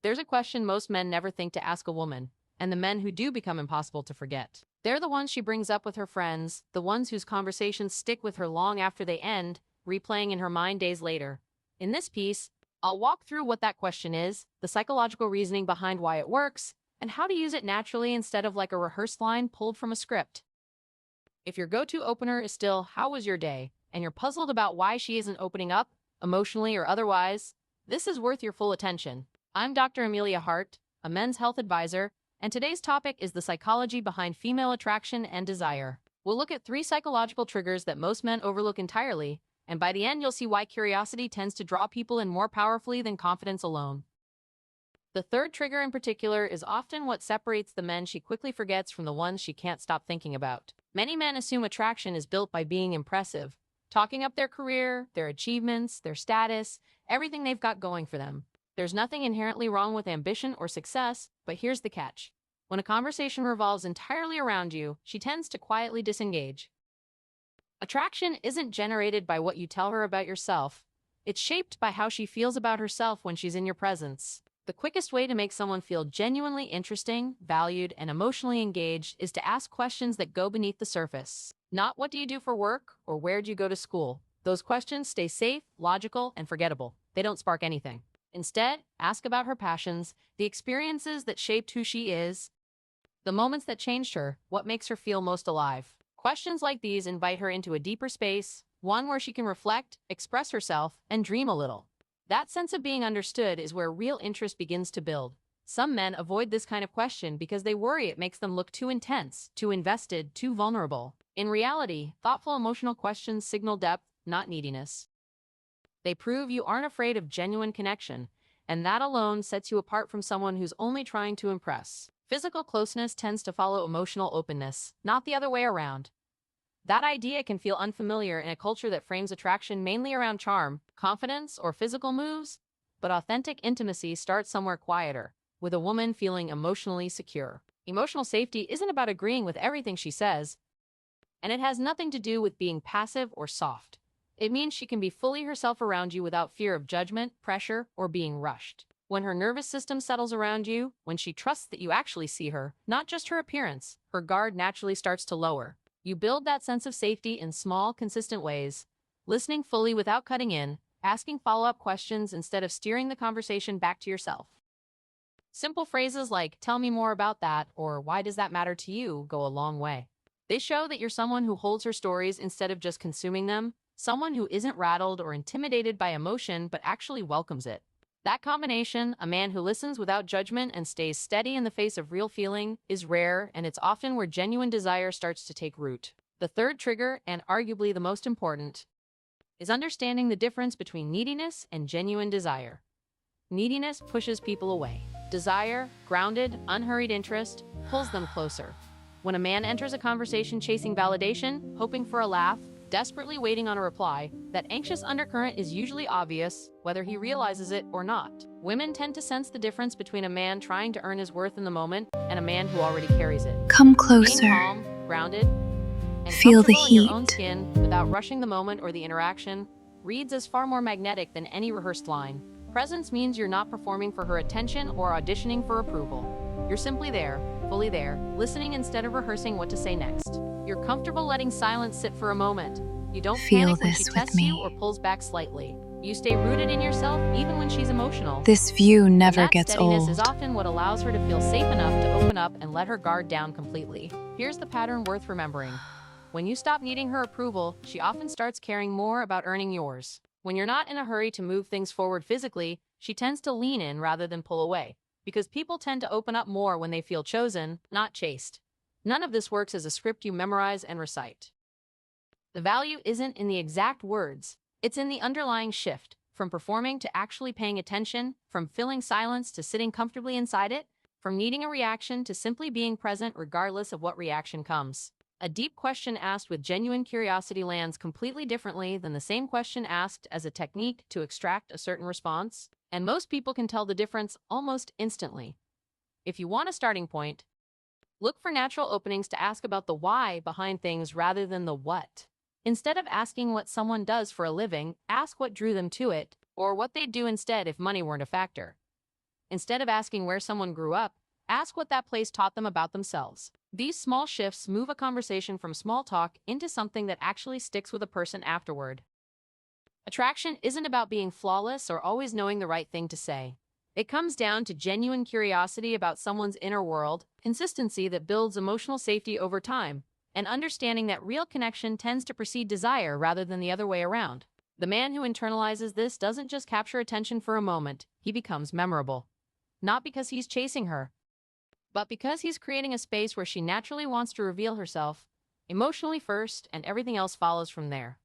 There's a question most men never think to ask a woman, and the men who do become impossible to forget. They're the ones she brings up with her friends, the ones whose conversations stick with her long after they end, replaying in her mind days later. In this piece, I'll walk through what that question is, the psychological reasoning behind why it works, and how to use it naturally instead of like a rehearsed line pulled from a script. If your go-to opener is still, "How was your day?" and you're puzzled about why she isn't opening up, emotionally or otherwise, this is worth your full attention. I'm Dr. Amelia Hart, a men's health advisor, and today's topic is the psychology behind female attraction and desire. We'll look at 3 psychological triggers that most men overlook entirely, and by the end you'll see why curiosity tends to draw people in more powerfully than confidence alone. The third trigger in particular is often what separates the men she quickly forgets from the ones she can't stop thinking about. Many men assume attraction is built by being impressive, talking up their career, their achievements, their status, everything they've got going for them. There's nothing inherently wrong with ambition or success, but here's the catch. When a conversation revolves entirely around you, she tends to quietly disengage. Attraction isn't generated by what you tell her about yourself. It's shaped by how she feels about herself when she's in your presence. The quickest way to make someone feel genuinely interesting, valued, and emotionally engaged is to ask questions that go beneath the surface. Not "what do you do for work?" or "where do you go to school?" Those questions stay safe, logical, and forgettable. They don't spark anything. Instead, ask about her passions, the experiences that shaped who she is, the moments that changed her, what makes her feel most alive. Questions like these invite her into a deeper space, one where she can reflect, express herself, and dream a little. That sense of being understood is where real interest begins to build. Some men avoid this kind of question because they worry it makes them look too intense, too invested, too vulnerable. In reality, thoughtful emotional questions signal depth, not neediness. They prove you aren't afraid of genuine connection, and that alone sets you apart from someone who's only trying to impress. Physical closeness tends to follow emotional openness, not the other way around. That idea can feel unfamiliar in a culture that frames attraction mainly around charm, confidence, or physical moves, but authentic intimacy starts somewhere quieter, with a woman feeling emotionally secure. Emotional safety isn't about agreeing with everything she says, and it has nothing to do with being passive or soft. It means she can be fully herself around you without fear of judgment, pressure, or being rushed. When her nervous system settles around you, when she trusts that you actually see her, not just her appearance, her guard naturally starts to lower. You build that sense of safety in small, consistent ways, listening fully without cutting in, asking follow-up questions instead of steering the conversation back to yourself. Simple phrases like, "Tell me more about that," or "Why does that matter to you?" go a long way. They show that you're someone who holds her stories instead of just consuming them, someone who isn't rattled or intimidated by emotion but actually welcomes it. That combination, a man who listens without judgment and stays steady in the face of real feeling, is rare, and it's often where genuine desire starts to take root. The third trigger, and arguably the most important, is understanding the difference between neediness and genuine desire. Neediness pushes people away. Desire, grounded, unhurried interest, pulls them closer. When a man enters a conversation chasing validation, hoping for a laugh, desperately waiting on a reply, that anxious undercurrent is usually obvious, whether he realizes it or not. Women tend to sense the difference between a man trying to earn his worth in the moment and a man who already carries it. Come Being closer. calm, grounded, and Feel the comfortable in your own heat. skin without rushing the moment or the interaction reads as far more magnetic than any rehearsed line. Presence means you're not performing for her attention or auditioning for approval. You're simply there, fully there, listening instead of rehearsing what to say next. You're comfortable letting silence sit for a moment. You don't Feel panic when she this with tests you me. or pulls back slightly. You stay rooted in yourself even when she's emotional. This view And never that gets steadiness old. is often what allows her to feel safe enough to open up and let her guard down completely. Here's the pattern worth remembering. When you stop needing her approval, she often starts caring more about earning yours. When you're not in a hurry to move things forward physically, she tends to lean in rather than pull away. Because people tend to open up more when they feel chosen, not chased. None of this works as a script you memorize and recite. The value isn't in the exact words, it's in the underlying shift, from performing to actually paying attention, from filling silence to sitting comfortably inside it, from needing a reaction to simply being present regardless of what reaction comes. A deep question asked with genuine curiosity lands completely differently than the same question asked as a technique to extract a certain response, and most people can tell the difference almost instantly. If you want a starting point, look for natural openings to ask about the why behind things rather than the what. Instead of asking what someone does for a living, ask what drew them to it, or what they'd do instead if money weren't a factor. Instead of asking where someone grew up, ask what that place taught them about themselves. These small shifts move a conversation from small talk into something that actually sticks with a person afterward. Attraction isn't about being flawless or always knowing the right thing to say. It comes down to genuine curiosity about someone's inner world, consistency that builds emotional safety over time, and understanding that real connection tends to precede desire rather than the other way around. The man who internalizes this doesn't just capture attention for a moment, he becomes memorable. Not because he's chasing her, but because he's creating a space where she naturally wants to reveal herself, emotionally first, and everything else follows from there.